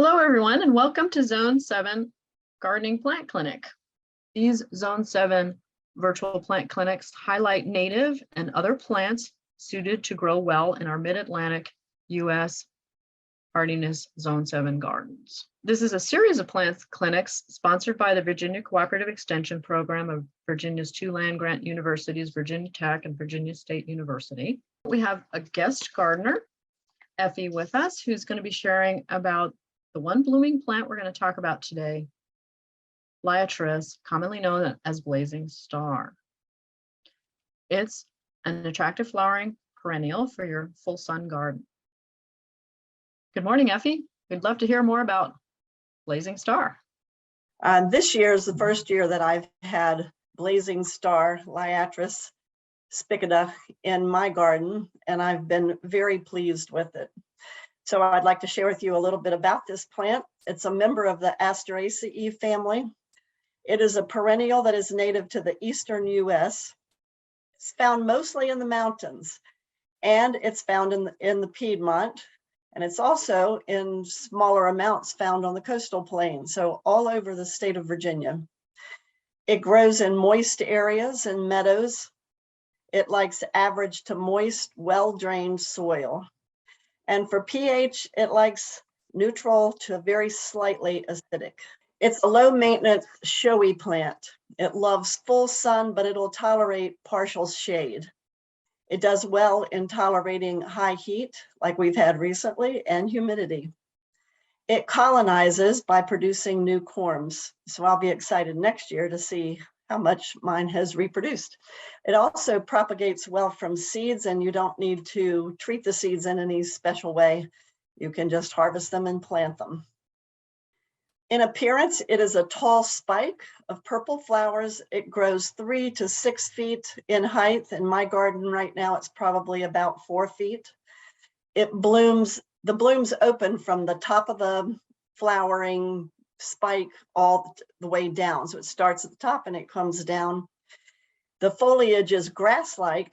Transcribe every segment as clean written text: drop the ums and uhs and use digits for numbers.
Hello, everyone, and welcome to Zone 7 Gardening Plant Clinic. These Zone 7 virtual plant clinics highlight native and other plants suited to grow well in our Mid-Atlantic U.S. hardiness Zone 7 gardens. This is a series of plant clinics sponsored by the Virginia Cooperative Extension program of Virginia's two land-grant universities, Virginia Tech and Virginia State University. We have a guest gardener, Effie, with us, who's going to be sharing about the one blooming plant we're going to talk about today, Liatris, commonly known as blazing star. It's an attractive flowering perennial for your full sun garden. Good morning, Effie. We'd love to hear more about blazing star. This year is the first year that I've had blazing star, Liatris spicata, in my garden, and I've been very pleased with it. So I'd like to share with you a little bit about this plant. It's a member of the Asteraceae family. It is a perennial that is native to the eastern US. It's found mostly in the mountains, and it's found in the Piedmont, and it's also in smaller amounts found on the coastal plain, so all over the state of Virginia. It grows in moist areas and meadows. It likes average to moist, well-drained soil. And for pH, it likes neutral to very slightly acidic. It's a low maintenance, showy plant. It loves full sun, but it'll tolerate partial shade. It does well in tolerating high heat, like we've had recently, and humidity. It colonizes by producing new corms. So I'll be excited next year to see how much mine has reproduced. It also propagates well from seeds, and you don't need to treat the seeds in any special way. You can just harvest them and plant them. In appearance, it is a tall spike of purple flowers. It grows 3 to 6 feet in height. In my garden right now, it's probably about 4 feet. It blooms, the blooms open from the top of the flowering spike all the way down. So it starts at the top and it comes down. The foliage is grass-like,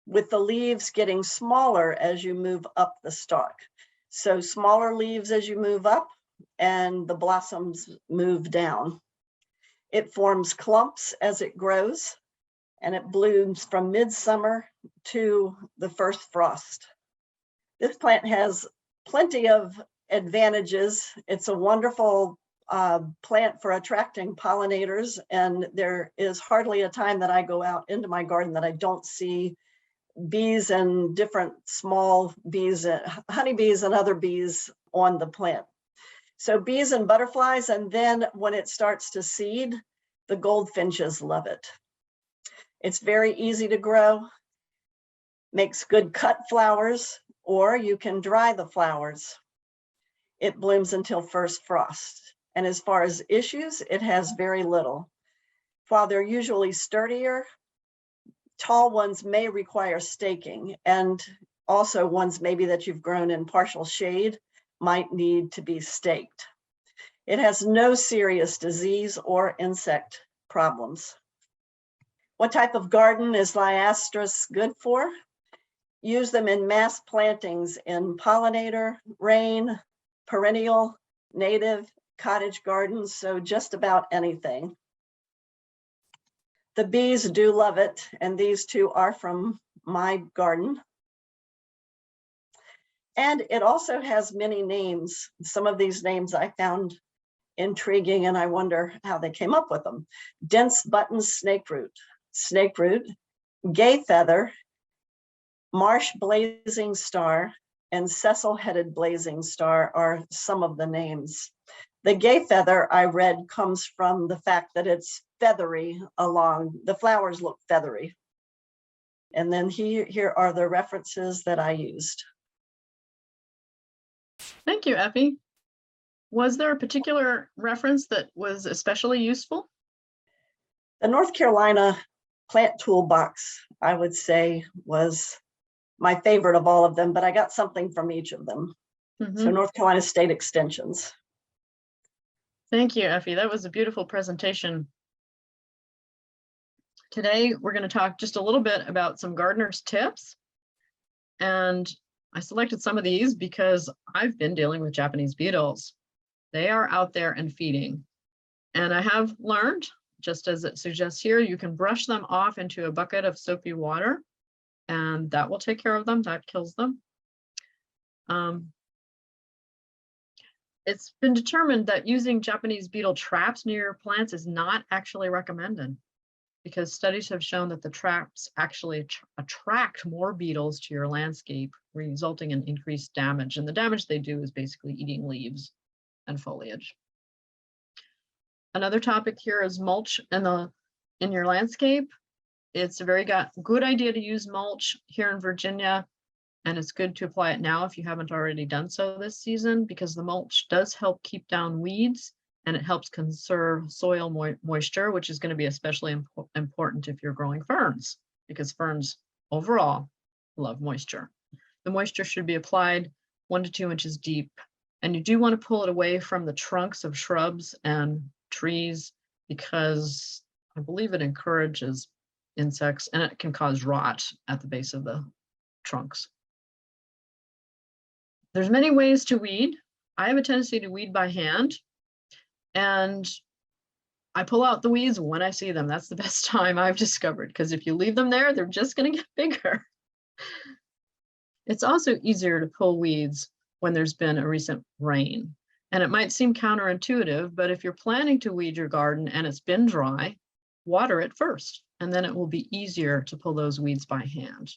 with the leaves getting smaller as you move up the stalk. So smaller leaves as you move up, and the blossoms move down. It forms clumps as it grows, and it blooms from midsummer to the first frost. This plant has plenty of advantages. It's a wonderful plant for attracting pollinators, and there is hardly a time that I go out into my garden that I don't see bees and different small bees, honeybees and other bees on the plant. So bees and butterflies, and then when it starts to seed, the goldfinches love it. It's very easy to grow, makes good cut flowers, or you can dry the flowers. It blooms until first frost. And as far as issues, it has very little. While they're usually sturdier, tall ones may require staking, and also ones maybe that you've grown in partial shade might need to be staked. It has no serious disease or insect problems. What type of garden is Liatris good for? Use them in mass plantings in pollinator, rain, perennial, native, cottage gardens, so just about anything. The bees do love it, and these two are from my garden. And it also has many names. Some of these names I found intriguing, and I wonder how they came up with them. Dense button snakeroot, Gayfeather, marsh blazing star, and Cecil-headed blazing star are some of the names. The Gayfeather, I read, comes from the fact that it's feathery along, the flowers look feathery. And then here are the references that I used. Thank you, Effie. Was there a particular reference that was especially useful? The North Carolina Plant Toolbox, I would say, was my favorite of all of them, but I got something from each of them. So North Carolina State Extensions. Thank you, Effie. That was a beautiful presentation. Today, we're going to talk just a little bit about some gardener's tips. And I selected some of these because I've been dealing with Japanese beetles. They are out there and feeding. And I have learned, just as it suggests here, you can brush them off into a bucket of soapy water, and that will take care of them. That kills them. It's been determined that using Japanese beetle traps near your plants is not actually recommended, because studies have shown that the traps actually attract more beetles to your landscape, resulting in increased damage. And the damage they do is basically eating leaves and foliage. Another topic here is mulch in your landscape. It's a very good idea to use mulch here in Virginia, and it's good to apply it now if you haven't already done so this season, because the mulch does help keep down weeds, and it helps conserve soil moisture, which is going to be especially important if you're growing ferns, because ferns overall love moisture. The moisture should be applied 1 to 2 inches deep, and you do want to pull it away from the trunks of shrubs and trees, because I believe it encourages insects and it can cause rot at the base of the trunks. There's many ways to weed. I have a tendency to weed by hand, and I pull out the weeds when I see them. That's the best time I've discovered, because if you leave them there, they're just going to get bigger. It's also easier to pull weeds when there's been a recent rain. And it might seem counterintuitive, but if you're planning to weed your garden and it's been dry, water it first, and then it will be easier to pull those weeds by hand.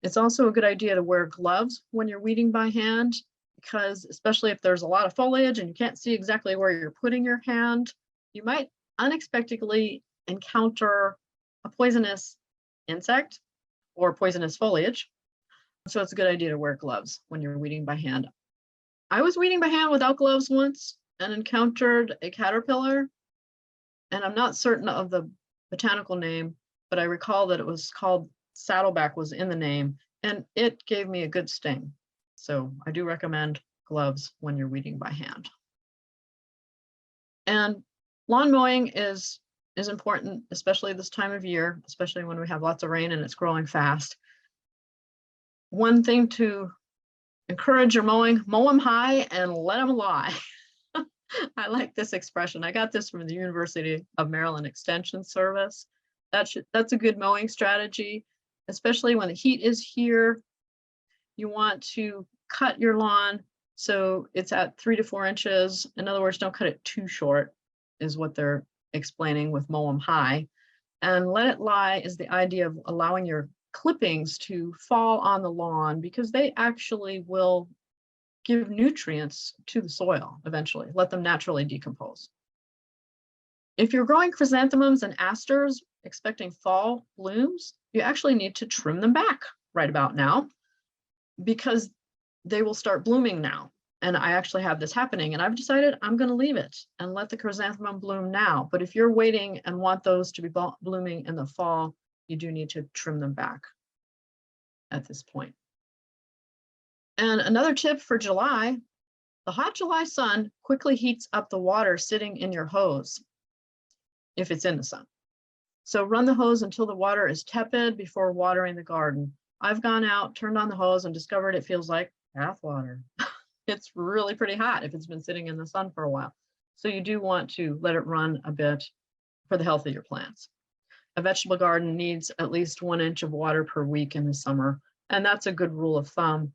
It's also a good idea to wear gloves when you're weeding by hand, because especially if there's a lot of foliage and you can't see exactly where you're putting your hand, you might unexpectedly encounter a poisonous insect or poisonous foliage. So it's a good idea to wear gloves when you're weeding by hand. I was weeding by hand without gloves once and encountered a caterpillar, and I'm not certain of the botanical name, but I recall that it was called saddleback was in the name, and it gave me a good sting. So I do recommend gloves when you're weeding by hand. And lawn mowing is important, especially this time of year, especially when we have lots of rain and it's growing fast. One thing to encourage your mowing, mow them high and let them lie. I like this expression. I got this from the University of Maryland Extension Service. That's a good mowing strategy, especially when the heat is here. You want to cut your lawn so it's at 3 to 4 inches. In other words, don't cut it too short, is what they're explaining with mow them high. And let it lie is the idea of allowing your clippings to fall on the lawn, because they actually will give nutrients to the soil eventually, let them naturally decompose. If you're growing chrysanthemums and asters expecting fall blooms, you actually need to trim them back right about now, because they will start blooming now. And I actually have this happening, and I've decided I'm going to leave it and let the chrysanthemum bloom now. But if you're waiting and want those to be blooming in the fall, you do need to trim them back at this point. And another tip for July, the hot July sun quickly heats up the water sitting in your hose if it's in the sun. So run the hose until the water is tepid before watering the garden. I've gone out, turned on the hose, and discovered it feels like bath water. It's really pretty hot if it's been sitting in the sun for a while. So you do want to let it run a bit for the health of your plants. A vegetable garden needs at least 1 inch of water per week in the summer. And that's a good rule of thumb,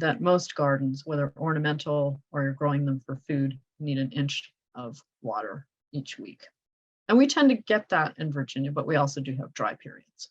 that most gardens, whether ornamental or you're growing them for food, need 1 inch of water each week. And we tend to get that in Virginia, but we also do have dry periods.